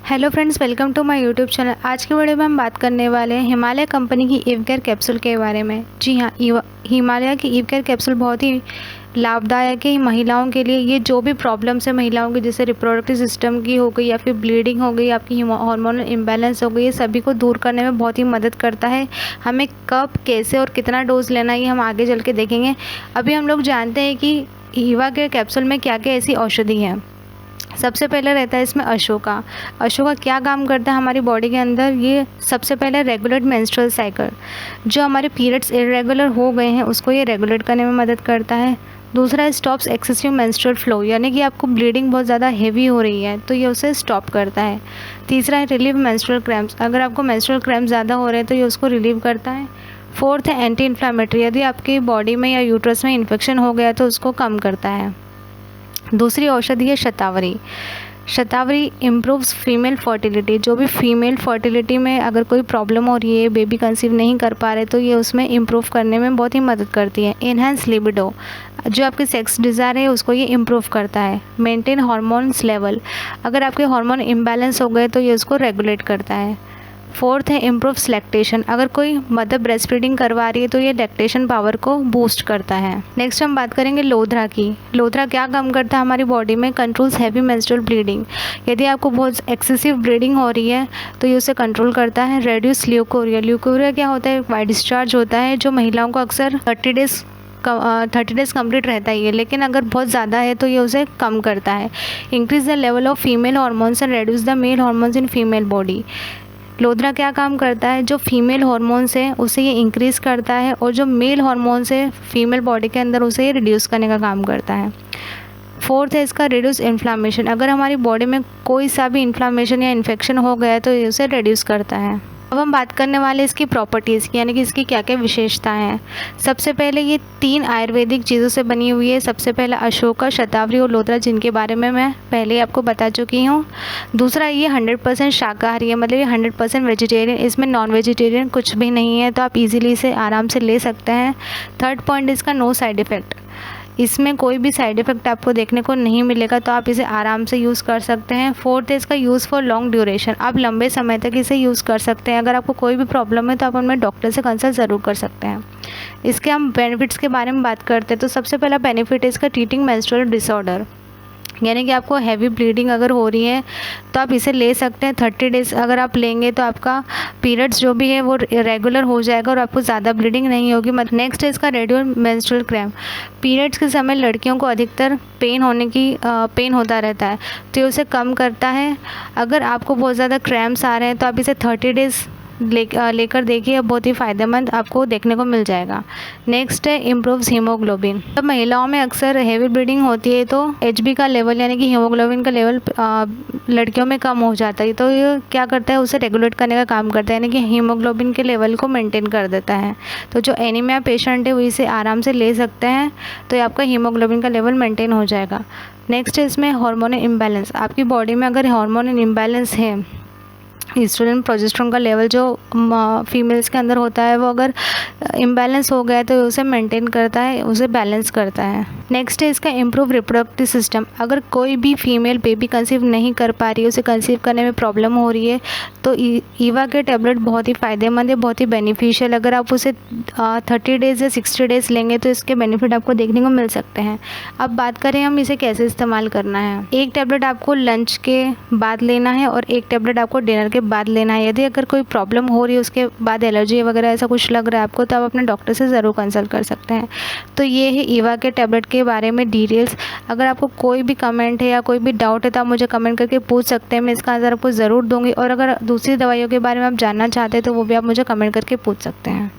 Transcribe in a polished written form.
Hello friends, welcome to my YouTube channel. आज की video में हम बात करने वाले हैं हिमालय कंपनी की ईव केयर कैप्सूल के बारे में। जी हाँ, हिमालय की ईव केयर कैप्सूल बहुत ही लाभदायक है महिलाओं के लिए। ये जो भी प्रॉब्लम्स है महिलाओं की, जैसे रिप्रोडक्टिव सिस्टम की हो गई या फिर ब्लीडिंग हो गई, आपकी हार्मोनल इम्बैलेंस हो गई, ये सभी को दूर करने में बहुत ही मदद करता है। हमें कब, कैसे और कितना डोज लेना है ये हम आगे चल के देखेंगे। अभी हम लोग जानते हैं कि ईवा केयर कैप्सूल में क्या क्या ऐसी औषधि हैं। सबसे पहले रहता है इसमें अशोका। अशोका क्या काम करता है हमारी बॉडी के अंदर? ये सबसे पहले रेगुलेट मेंस्ट्रुअल साइकिल, जो हमारे पीरियड्स इरेगुलर हो गए हैं उसको ये रेगुलेट करने में मदद करता है। दूसरा, स्टॉप्स एक्सेसिव मेंस्ट्रुअल फ्लो, यानी कि आपको ब्लीडिंग बहुत ज़्यादा हेवी हो रही है तो ये उसे स्टॉप करता है। तीसरा है रिलीव मेंस्ट्रुअल क्रैम्प्स, अगर आपको मेंस्ट्रुअल क्रैम्प ज़्यादा हो रहे हैं तो ये उसको रिलीव करता है। फोर्थ है एंटी इन्फ्लामेटरी, यदि आपकी बॉडी में या यूट्रस में इन्फेक्शन हो गया तो उसको कम करता है। दूसरी औषधि है शतावरी। शतावरी इम्प्रूव्स फीमेल फर्टिलिटी, जो भी फीमेल फर्टिलिटी में अगर कोई प्रॉब्लम हो रही है, बेबी कंसीव नहीं कर पा रहे, तो ये उसमें इम्प्रूव करने में बहुत ही मदद करती है। एनहांस लिबिडो, जो आपके सेक्स डिज़ायर है उसको ये इम्प्रूव करता है। मेंटेन हार्मोन्स लेवल, अगर आपके हार्मोन इम्बैलेंस हो गए तो ये उसको रेगुलेट करता है। फोर्थ है इम्प्रूव्स लैक्टेशन, अगर कोई मदर ब्रेस्ट फीडिंग करवा रही है तो ये लैक्टेशन पावर को बूस्ट करता है। नेक्स्ट हम बात करेंगे लोधरा की। लोधरा क्या काम करता है हमारी बॉडी में? कंट्रोल्स हैवी मेंस्ट्रुअल ब्लीडिंग, यदि आपको बहुत एक्सेसिव ब्लीडिंग हो रही है तो ये उसे कंट्रोल करता है। Reduce leucorrhoea. ल्यूकोरिया क्या होता है? वाइट डिस्चार्ज होता है जो महिलाओं को अक्सर 30 डेज़ कंप्लीट रहता ही है, लेकिन अगर बहुत ज़्यादा है तो ये उसे कम करता है। Increase the level of female hormones and reduce the male hormones in female body. लोधरा क्या काम करता है? जो फीमेल हार्मोन्स है उसे ये इंक्रीज़ करता है और जो मेल हार्मोन्स है फीमेल बॉडी के अंदर उसे ये रिड्यूस करने का काम करता है। फोर्थ है इसका रिड्यूस इन्फ्लामेशन, अगर हमारी बॉडी में कोई सा भी इन्फ्लामेशन या इन्फेक्शन हो गया है तो ये उसे रिड्यूस करता है। अब हम बात करने वाले इसकी प्रॉपर्टीज़ की, यानी कि इसकी क्या क्या विशेषताएं हैं। सबसे पहले ये 3 आयुर्वेदिक चीज़ों से बनी हुई है। सबसे पहला अशोका, शतावरी और लोधरा, जिनके बारे में मैं पहले ही आपको बता चुकी हूँ। दूसरा, ये 100% शाकाहारी है, मतलब ये 100% वेजिटेरियन, इसमें नॉन वेजिटेरियन कुछ भी नहीं है, तो आप इजीली इसे आराम से ले सकते हैं। थर्ड पॉइंट, इसका नो साइड इफ़ेक्ट, इसमें कोई भी साइड इफ़ेक्ट आपको देखने को नहीं मिलेगा, तो आप इसे आराम से यूज़ कर सकते हैं। फोर्थ है इसका यूज़ फॉर लॉन्ग ड्यूरेशन, आप लंबे समय तक इसे यूज़ कर सकते हैं। अगर आपको कोई भी प्रॉब्लम है तो आप अपने डॉक्टर से कंसल्ट ज़रूर कर सकते हैं। इसके हम बेनिफिट्स के बारे में बात करते हैं तो सबसे पहला बेनिफिट है इसका ट्रीटिंग मेंस्ट्रुअल डिसऑर्डर, यानी कि आपको हैवी ब्लीडिंग अगर हो रही है तो आप इसे ले सकते हैं। 30 डेज़ अगर आप लेंगे तो आपका पीरियड्स जो भी है वो रेगुलर हो जाएगा और आपको ज़्यादा ब्लीडिंग नहीं होगी। नेक्स्ट है इसका रेड्यूस मेंस्ट्रुअल क्रैम्प, पीरियड्स के समय लड़कियों को अधिकतर पेन होता रहता है तो ये उसे कम करता है। अगर आपको बहुत ज़्यादा क्रैम्प्स आ रहे हैं तो आप इसे 30 डेज़ लेकर देखिए, बहुत ही फ़ायदेमंद आपको देखने को मिल जाएगा। नेक्स्ट है इम्प्रूव्स हीमोग्लोबिन, जब महिलाओं में अक्सर हेवी ब्लीडिंग होती है तो HB का लेवल, यानी कि हीमोग्लोबिन का लेवल लड़कियों में कम हो जाता है, तो ये क्या करता है? उसे रेगुलेट करने का काम करता है, यानी कि हीमोग्लोबिन के लेवल को मेंटेन कर देता है। तो जो एनीमिया पेशेंट है वो इसे आराम से ले सकते हैं, तो ये आपका हीमोग्लोबिन का लेवल मेंटेन हो जाएगा। नेक्स्ट है इसमें हार्मोनल इम्बैलेंस, आपकी बॉडी में अगर हार्मोनल इम्बैलेंस है, ईस्ट्रोजन प्रोजेस्टेरोन का लेवल जो फीमेल्स के अंदर होता है वो अगर इम्बैलेंस हो गया है तो उसे मेंटेन करता है, उसे बैलेंस करता है। नेक्स्ट है इसका इम्प्रूव रिप्रोडक्टिव सिस्टम, अगर कोई भी फीमेल बेबी कंसीव नहीं कर पा रही है, उसे कंसीव करने में प्रॉब्लम हो रही है, तो ईवा के टैबलेट बहुत ही फ़ायदेमंद है, बहुत ही बेनिफिशियल। अगर आप उसे 30 डेज़ या 60 डेज़ लेंगे तो इसके बेनिफिट आपको देखने को मिल सकते हैं। अब बात करें हम इसे कैसे इस्तेमाल करना है। एक टैबलेट आपको लंच के बाद लेना है और एक टैबलेट आपको डिनर के बाद लेना है। यदि अगर कोई प्रॉब्लम हो रही है, उसके बाद एलर्जी वगैरह ऐसा कुछ लग रहा है आपको, तो आप अपने डॉक्टर से ज़रूर कंसल्ट कर सकते हैं। तो ये है ईवा के टैबलेट के बारे में डिटेल्स। अगर आपको कोई भी कमेंट है या कोई भी डाउट है तो आप मुझे कमेंट करके पूछ सकते हैं, मैं इसका आंसर आपको ज़रूर दूंगी। और अगर दूसरी दवाइयों के बारे में आप जानना चाहते हैं तो वो भी आप मुझे कमेंट करके पूछ सकते हैं।